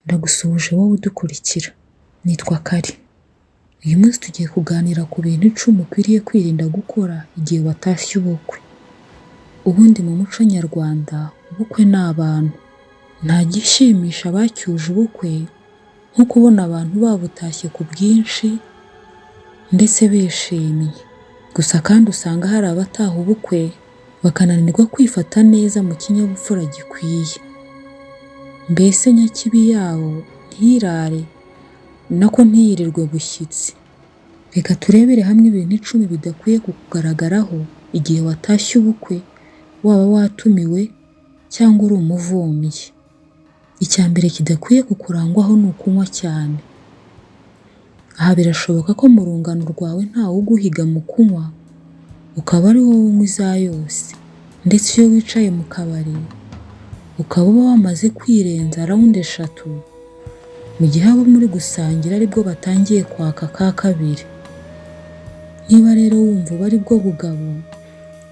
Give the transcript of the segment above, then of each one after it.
Ndagusuhuje wowe udukurikira. Nitwa Kari. Uyu munsi tugiye kuganira ku bintu 10 ukwiriye kwirinda gukora igihe watashye ubukwe. Ubundi mu muco nyarwanda, ubukwe ni abantu. Nta gishimisha abacyuje ubukwe nko kubona abantu babutashye ku bwinshi ndetse bishimye. Gusa kandi usanga hari abataha ubukwe bakananirwa kwifata neza mu kinyabupfura gikwiye. Mbese nyakibi yawo ntirare nako ntiyirirwe bushyitsi. Reka turebere hamwe ibintu 10 bidakwiye kukugaragaraho igihe watashye ubukwe, waba watumiwe cyangwa uri umuvomyi. Icya mbere kidakwiye kukurangwaho ni ukunywa cyane. Aha birashoboka ko mu rungano rwawe ntawe uguhiga mu kunywa, ukaba ari wowe unywa iza yose. Ndetse iyo wicaye mu kabari, ukaba uba wamaze kwirenza rawundi 3, mu gihe abo muri gusangira aribwo batangiye kwaka ka kabiri. Niba rero wumva uba aribwo bugabo,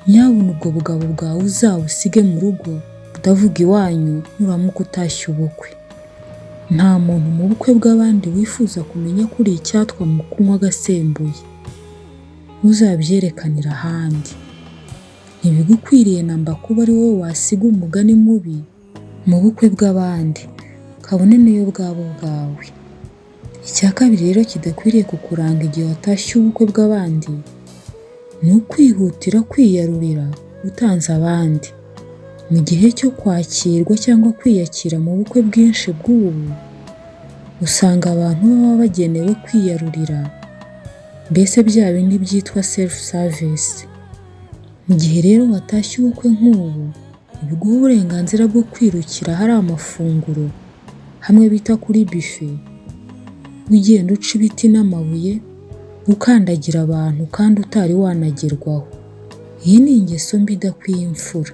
nyabuna ubwo bugabo bwawe uzawusige mu rugo, udavuga iwanyu nuramuka utashye ubukwe. Nta muntu mu bukwe bw'abandi wifuza kumenya ko uri icyatwa mu kunywa agasembuye. Ntuzabyerekanira ahandi. Ntibigukwiriye namba kuba ari wowe wasiga umugani mubi mu bukwe bw'abandi, kabone n'iyo bwaba ubwawe. Icya kabiri rero kidakwiriye kukuranga igihe watashye ubukwe bw'abandi, ni ukwihutira kwiyarurira utanze abandi. Mu gihe cyo kwakirwa cyangwa kwiyakira mu bukwe bwinshi bw'ubu, usanga abantu baba bagenewe kwiyarurira, mbese bya bindi byitwa self service. Mu gihe rero watashye ubukwe nk'ubu, biguha uburenganzira bwo kwirukira ahari amafunguro, hamwe bita kuri buffet, ugenda uca ibiti n'amabuye, ukandagira abantu kandi utari wanagerwaho. Iyi ni ingeso mbi idakwiye imfura.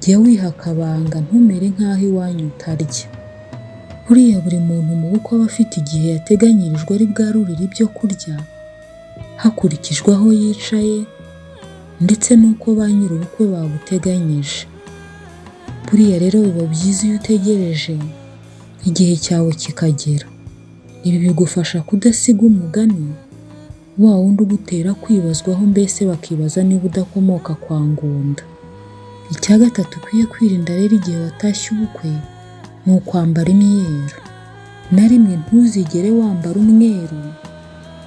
Jya wiha akabanga, ntumere nk'aho iwanyu utarya. Buriya buri muntu mu bukwe aba afite igihe yateganyirijwe ari bwarurire ibyo kurya, hakurikijwe aho yicaye ndetse n'uko ba nyir'ubukwe babuteganyije. Buriya rero biba byiza iyo utegereje igihe cyawe kikagera. Ibi bigufasha kudasiga umugani wa wundi ugutera kwibazwaho, mbese bakibaza niba udakomoka kwa ngunda. Icya gatatu ukwiye kwirinda rero igihe watashye ubukwe, ni ukwambara imyeru. Na rimwe ntuzigere wambara umweru,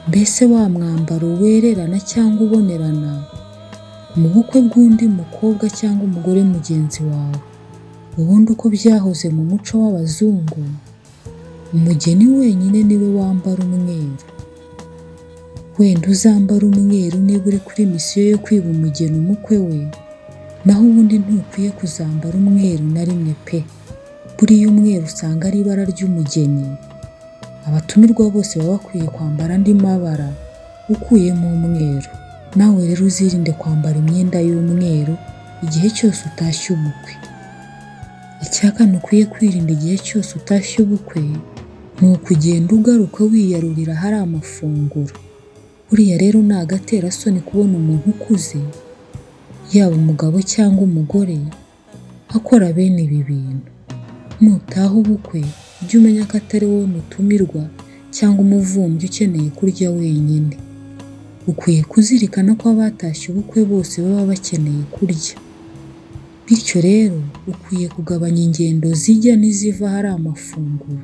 mbese wa mwambaro wererana cyangwa ubonerana, mu bukwe bw'undi mukobwa cyangwa umugore mugenzi wawe. Ubundi uko byahoze mu muco w'abazungu, umugeni wenyine niwe wambara umweru. Wenda uzambara umweru niba uri kuri misiyo yo kwiba umugeni umukwe we, naho ubundi ntukwiye kuzambara umweru na rimwe pe. Buriya umweru usanga ari ibara ry'umugeni. Abatumirwa bose baba bakwiye kwambara andi mabara ukuyemo umweru. Nawe rero uzirinde kwambara imyenda y'umweru igihe cyose utashye ubukwe. Icya kane ukwiye kwirinda igihe cyose utashye ubukwe, ni ukugenda ugaruka wiyarurira ahari amafunguro. Buriya rero ni agaterasoni kubona umuntu ukuze, yaba umugabo cyangwa umugore, akora bene ibi bintu. Nutaha ubukwe, ujye umenya ko atari wowe mutumirwa cyangwa umuvumbyi ukeneye kurya wenyine. Ukwiye kuzirikana ko abatashye ubukwe bose baba bakeneye kurya. Bityo rero ukwiye kugabanya ingendo zijya n'iziva ahari amafunguro.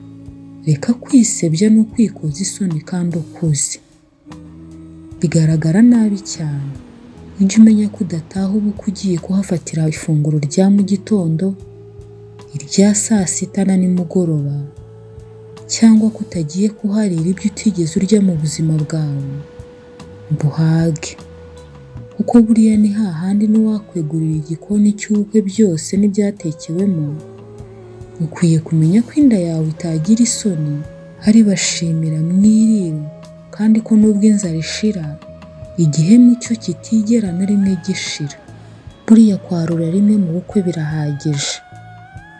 Reka kwisebya no kwikoza isoni kandi ukuze. Bigaragara nabi cyane. Ujye umenya ko udataha ubukwe ugiye kuhafatira ifunguro rya mu gitondo, irya saa sita na nimugoroba, cyangwa ko utagiye kuharira ibyo utigeze urya mu buzima bwawe ngo uhage. Kuko buriya ni hahandi n'uwakwegurira igikoni cy'ubukwe byose n'ibyatekewemo. Ukwiye kumenya ko inda yawe itagira isoni, ari bashimira mwirire, kandi ko nubwo inzara ishira, igihemu cyo kitigera na rimwe gishira. Buriya kwarura rimwe mu bukwe birahagije.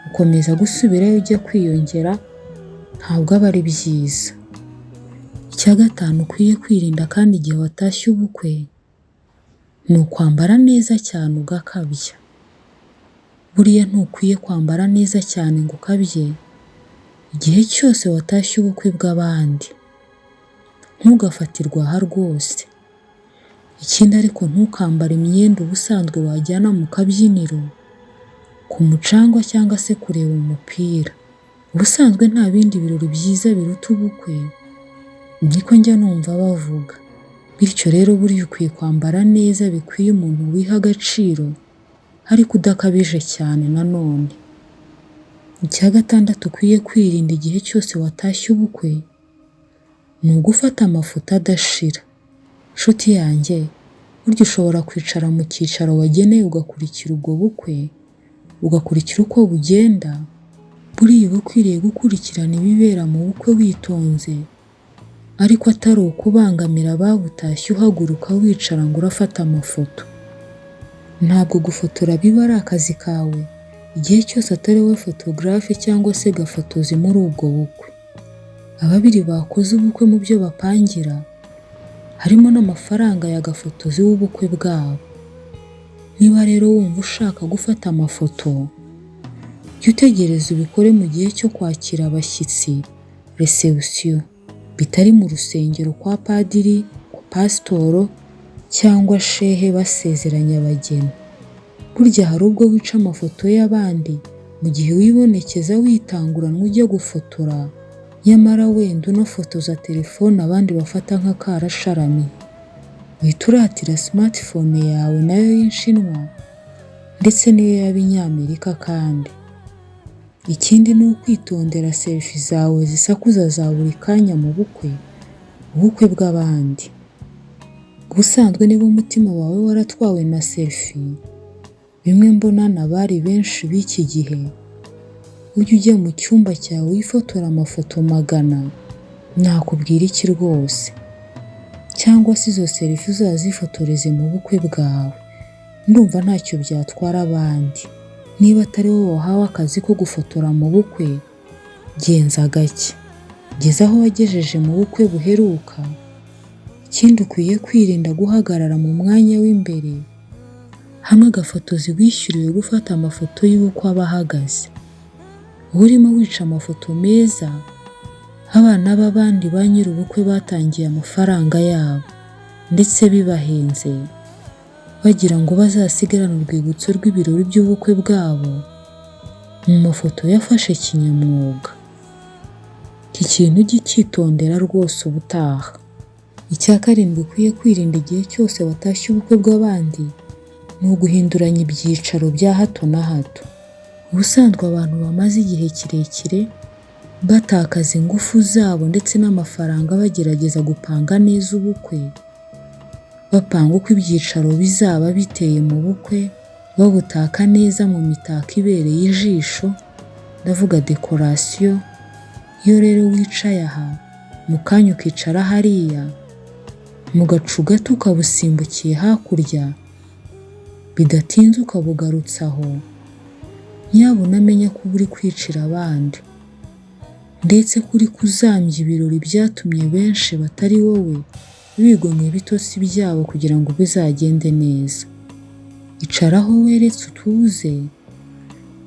Ukomeza gusubirayo ujya kwiyongera, ntabwo aba ari byiza. Icya gatanu ukwiye kwirinda kandi igihe watashye ubukwe, ni ukwambara neza cyane ugakabya. Buriya ntukwiye kwambara neza cyane ngo ukabye, Igihe cyose watashye ubukwe bw'abandi, ntugafatirwe aha rwose. Ikindi ariko ntukambare imyenda ubusanzwe wajyana mu kabyiniro, ku mucanga cyangwa se kureba umupira. Ubusanzwe nta bindi birori byiza biruta ubukwe, niko njya numva bavuga. Bityo rero burya ukwiye kwambara neza bikwiye umuntu wiha agaciro, ariko udakabije cyane nanone. Icya gatandatu ukwiye kwirinda igihe cyose watashye ubukwe, ni ugufata amafoto adashira. Nshuti yanjye, burya ushobora kwicara mu cyicaro wageneye ugakurikira ubwo bukwe, ugakurikira uko bugenda. Buriya uba ukwiriye gukurikirana ibibera mu bukwe witonze, ariko atari ukubangamira ababutashye uhaguruka wicara ngo urafata amafoto. Ntabwo gufotora biba ari akazi kawe, igihe cyose atari wowe photographe cyangwa se gafotozi muri ubwo bukwe. Ababiri bakoze ubukwe mu byo bapangira, harimo n'amafaranga ya gafotozi w'ubukwe bwabo. Niba rero wumva ushaka gufata amafoto, jya utegereza ubikore mu gihe cyo kwakira abashyitsi, reception, bitari mu rusengero kwa padiri, kwa pasitoro cyangwa shehe basezeranya abageni. Burya hari ubwo wica amafoto y'abandi mu gihe wibonekeza witanguranwa ujya gufotora, nyamara wenda unafotoza telefone abandi bafata nk'akarasharami. Uhita uratira smartphone yawe nayo y'inshinwa, ndetse n'iyo y'Abanyamerika kandi. Ikindi ni ukwitondera selfie zawe zisakuza za buri kanya mu ubukwe bw'abandi. Ubusanzwe niba umutima wawe waratwawe na selfie, bimwe mbonana bari benshi b'iki gihe, ujye ujya mu cyumba cyawe wifotora amafoto 100, nakubwira iki rwose. Cyangwa se izo selfie uzazifotoreze mu bukwe bwawe, ndumva ntacyo byatwara abandi. Niba atari wowe wahawe akazi ko gufotora mu bukwe, genza gake, geza aho wagejeje mu bukwe buheruka. Ikindi ukwiye kwirinda guhagarara mu mwanya w'imbere, hamwe agafotozi wishyuriwe gufata amafoto y'uko aba ahagaze. Urimo wica amafoto meza, abana b'abandi ba nyir'ubukwe batangiye amafaranga yabo, ndetse bibahenze, bagira ngo bazasigarane urwibutso rw'ibirori by'ubukwe bwabo mu mafoto yafashe kinyamwuga. Iki kintu ujye ucyitondera rwose ubutaha. Icya karindwi ukwiye kwirinda igihe cyose watashye ubukwe bw'abandi, ni uguhinduranya ibyicaro bya hato na hato. Ubusanzwe abantu bamaze igihe kirekire batakaza ingufu zabo ndetse n'amafaranga bagerageza gupanga neza ubukwe, bapanga uko ibyicaro bizaba biteye mu bukwe, babutaka neza mu mitako ibereye ijisho, ndavuga decoration. Iyo rero wicaye aha, mu kanya ukicara hariya, mu gacu gato ukabusimbukiye hakurya, bidatinze ukabugarutse aho, nyabuna amenya ko uri kwicira abandi, ndetse kuri kuzambya ibirori byatumye benshi batari wowe bigomwa ibitotsi byabo kugira ngo bizagende neza. Icara aho weretse utuze.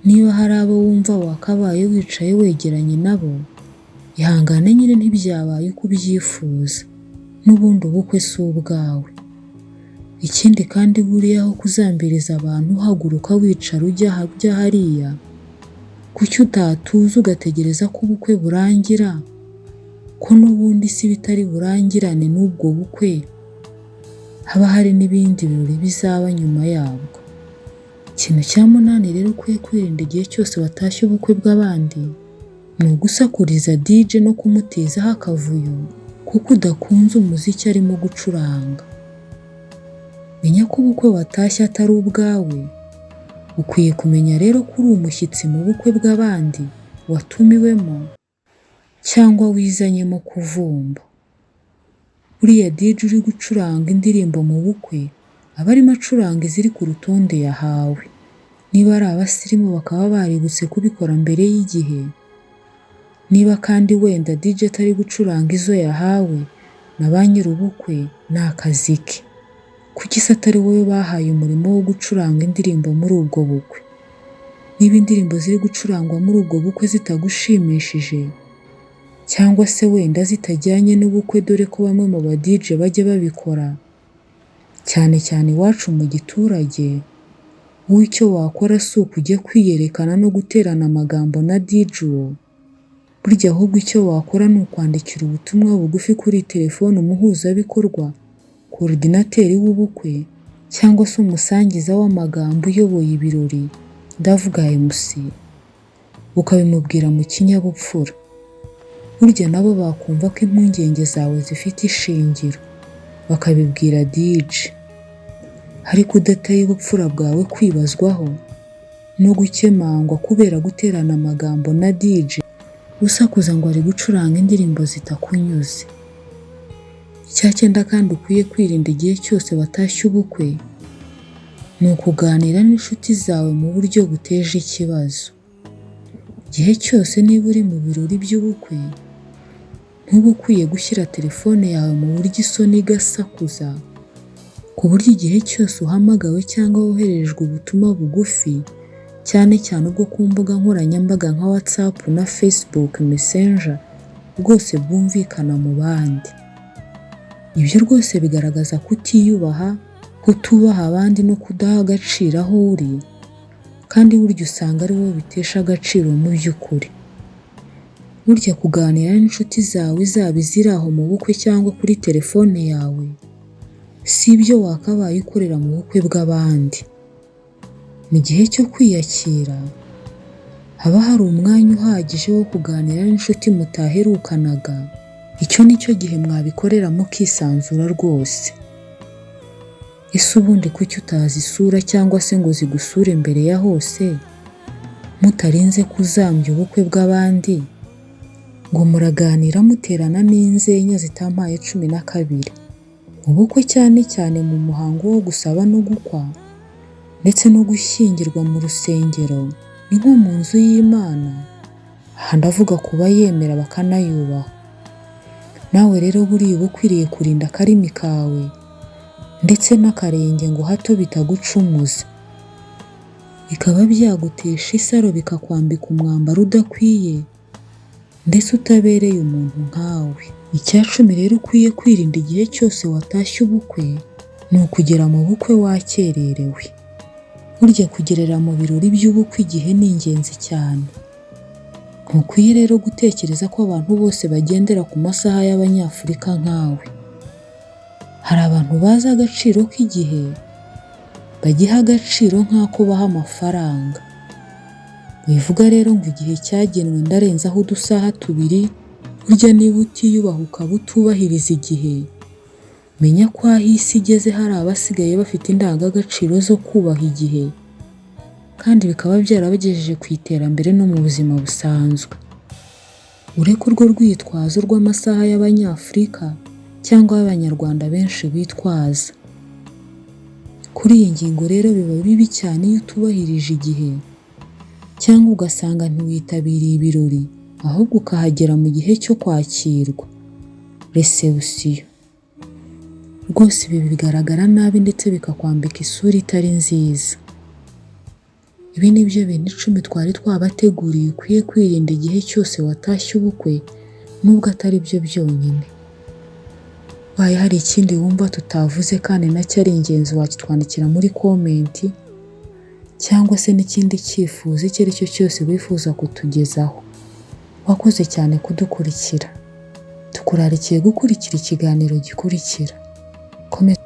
Niba hari abo wumva wakabaye wicaye wegeranye nabo, ihangane nyine ntibyabaye uko ubyifuza, n'ubundi ubukwe si ubwawe. Ikindi kandi buriya aho kuzambiriza abantu uhaguruka wicara ujya hariya, kuki utatuza ugategereza ko ubukwe burangira, ko n'ubundi si bitari burangirane n'ubwo bukwe, haba hari n'ibindi birori bizaba nyuma yabwo. Ikintu cya 8 rero ukwiye kwirinda igihe cyose watashye ubukwe bw'abandi, ni ugusakuriza DJ no kumutezaho akavuyo, kuko udakunze umuziki arimo gucuranga. Menya ko ubukwe watashye atari ubwawe. Ukwiye kumenya rero ko uri umushyitsi mu bukwe bw'abandi watumiwemo cyangwa wizanyemo kuvumba. Uriya DJ uri gucuranga indirimbo mu bukwe aba arimo acuranga iziri ku rutonde yahawe. Niba ari abasirimu bakaba baributse kubikora mbere y'igihe. Niba kandi wenda DJ atari gucuranga izo yahawe na ba nyir'ubukwe, ni akazi ke. Kuki se atari wowe bahaye umurimo wo gucuranga indirimbo muri ubwo bukwe? Niba indirimbo ziri gucurangwa muri ubwo bukwe zitagushimishije, cyangwa se wenda zitajyanye n'ubukwe, dore ko bamwe mu ba DJ bajya babikora, cyane cyane iwacu mu giturage. Wowe icyo wakora si ukujya kwiyerekana no guterana amagambo na DJ uwo. Burya ahubwo icyo wakora ni ukwandikira ubutumwa bugufi kuri telefone umuhuzabikorwa, korodinateri w'ubukwe, cyangwa se umusangiza w'amagambo uyoboye ibirori, ndavuga MC, ukabimubwira mu kinyabupfura. Burya nabo bakumva ko impungenge zawe zifite ishingiro, bakabibwira DJ. Ariko udateye ubupfura bwawe kwibazwaho no gukemangwa kubera guterana amagambo na DJ, usakuza ngo ari gucuranga indirimbo zitakunyuze. Icya cyenda kandi ukwiye kwirinda igihe cyose watashye ubukwe, ni ukuganira n'inshuti zawe mu buryo buteje ikibazo. Igihe cyose niba uri mu birori by'ubukwe, ntuba ukwiye gushyira telefone yawe mu buryo isoni igasakuza, ku buryo igihe cyose uhamagawe cyangwa woherejwe ubutumwa bugufi, cyane cyane ubwo ku mbuga nkoranyambaga nka WhatsApp na Facebook Messenger, bwose bwumvikana mu bandi. Ibyo rwose bigaragaza kutiyubaha, kutubaha abandi no kudaha agaciro aho uri, kandi burya usanga ari wowe bitesha agaciro mu by'ukuri. Burya kuganira n'inshuti zawe zaba iziri aho mu bukwe cyangwa kuri telefone yawe, si ibyo wakabaye ukorera mu bukwe bw'abandi. Mu gihe cyo kwiyakira, haba hari umwanya uhagije wo kuganira n'inshuti mutaherukanaga. Icyo ni cyo gihe mwabikorera mukisanzura rwose. Ese ubundi kuki utazisura cyangwa se ngo zigusure mbere ya hose, mutarinze kuzambya ubukwe bw'abandi, ngo muraganira muterana n'inzenya zitampaye 12. Mu bukwe cyane cyane mu muhango wo gusaba no gukwa, ndetse no gushyingirwa mu rusengero, ni nko mu nzu y'Imana. Aha ndavuga kuba yemera bakanayubaha. Nawe rero buriya uba ukwiriye kurinda akarimi kawe ndetse n'akarenge ngo hato bitagucumuza, bikaba byagutesha isaro, bikakwambika umwambaro udakwiye ndetse utabereye umuntu nkawe. Icya 10 rero ukwiye kwirinda igihe cyose watashye ubukwe, ni ukugera mu bukwe wakererewe. Burya kugerera mu birori by'ubukwe igihe ni ingenzi cyane. Ntukwiye rero gutekereza ko abantu bose bagendera ku masaha y'Abanyafurika nkawe. Hari abantu bazi agaciro k'igihe, bagiha agaciro nk'ako baha amafaranga. Wivuga rero ngo igihe cyagenwe ndarenzaho udusaha 2, burya niba utiyubaha ukaba utubahiriza igihe, menya ko aho isi igeze hari abasigaye bafite indangagaciro zo kubaha igihe, kandi bikaba byarabagejeje ku iterambere no mu buzima busanzwe. Ureke urwo rwitwazo rw'amasaha y'Abanyafurika cyangwa y'Abanyarwanda benshi bitwaza. Kuri iyi ngingo rero biba bibi cyane iyo utubahirije igihe, cyangwa ugasanga ntiwitabiriye ibirori, ahubwo ukahagera mu gihe cyo kwakirwa, reception. Rwose ibi bigaragara nabi ndetse bikakwambika isura itari nziza. Ibi ni byo bintu 10 twari twabateguriye ukwiye kwirinda igihe cyose watashye ubukwe, nubwo atari byo byonyine. Baye hari ikindi wumva tutavuze kandi nacyo ari ingenzi, wakitwandikira muri komenti, cyangwa se n'ikindi cyifuzo icyo ari cyo cyose wifuza kutugezaho. Wakoze cyane kudukurikira. Tukurarikiye gukurikira ikiganiro gikurikira. Komeza